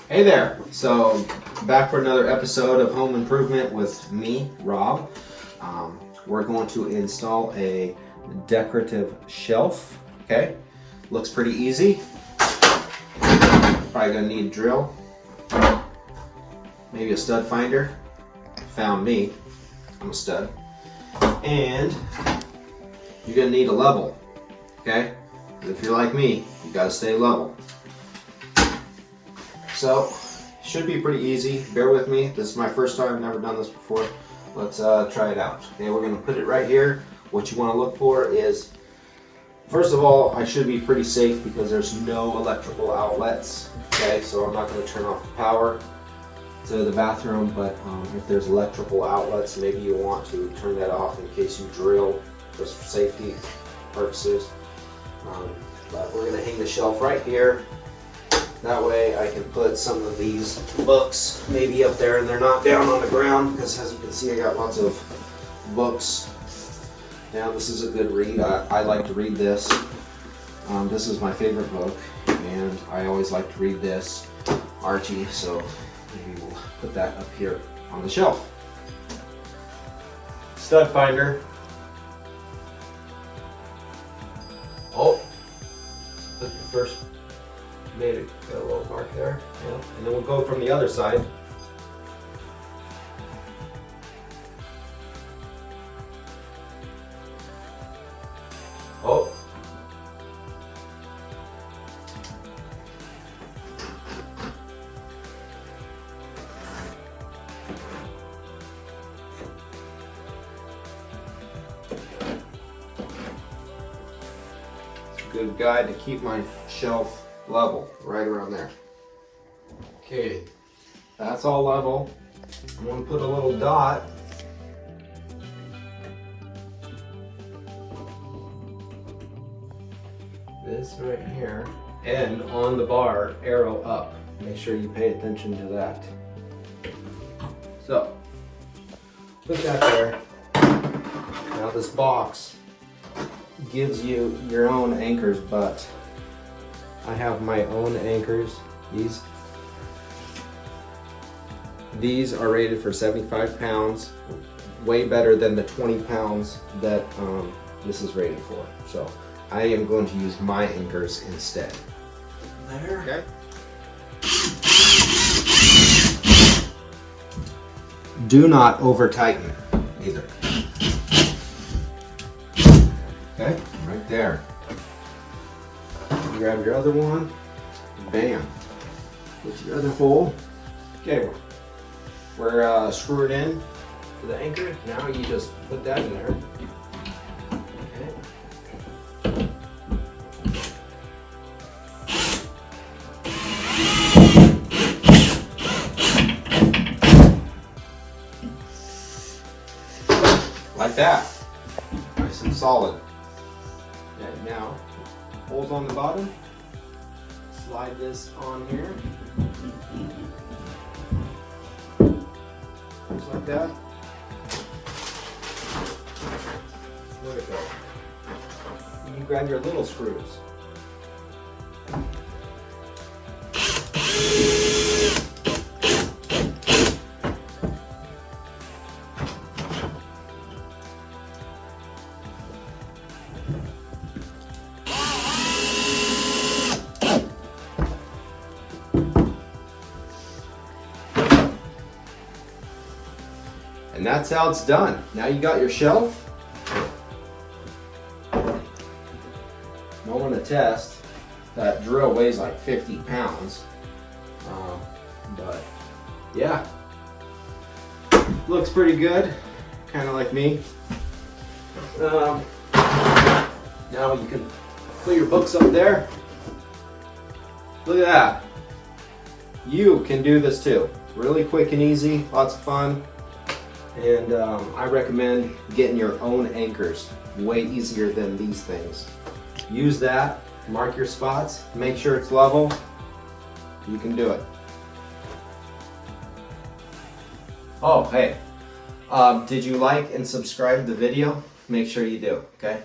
Hey there! So, back for another episode of Home Improvement with me, Rob. We're going to install a decorative shelf, okay? Looks pretty easy. Probably gonna need a drill, maybe a stud finder. Found me, I'm a stud. And you're gonna need a level, okay? If you're like me, you gotta stay level. So, should be pretty easy. Bear with me. This is my first time. I've never done this before. Let's try it out. Okay, we're going to put it right here. What you want to look for is, first of all, I should be pretty safe because there's no electrical outlets. Okay, so I'm not going to turn off the power to the bathroom, but if there's electrical outlets, maybe you want to turn that off in case you drill, just for safety purposes. But we're going to hang the shelf right here. That way I can put some of these books maybe up there and they're not down on the ground, because as you can see I got lots of books. Now this is a good read. I like to read this. This is my favorite book and I always like to read this, Archie, so maybe we'll put that up here on the shelf. Stud finder. Oh, put your first. Made it, got a little mark there, yeah. And then we'll go from the other side. Oh. It's a good guide to keep my shelf level, right around there. Okay, that's all level. I'm going to put a little dot this right here, and on the bar, arrow up. Make sure you pay attention to that. So, put that there. Now this box gives you your own anchors, but I have my own anchors. These are rated for 75 pounds, way better than the 20 pounds that this is rated for. So I am going to use my anchors instead. There. Okay. Do not over tighten either. Okay, right there. Grab your other one, bam, with your other hole. Okay, we're screwed in to the anchor. Now you just put that in there. Okay. Like that, nice and solid. And now, holes on the bottom, slide this on here, just like that. There we go. You can grab your little screws. And that's how it's done. Now you got your shelf. Don't want to test. That drill weighs like 50 pounds. But yeah, looks pretty good. Kind of like me. Now you can put your books up there. Look at that. You can do this too. Really quick and easy, lots of fun. And I recommend getting your own anchors. Way easier than these things. Use that, mark your spots, make sure it's level. You can do it. Oh, hey, did you like and subscribe to the video? Make sure you do, okay?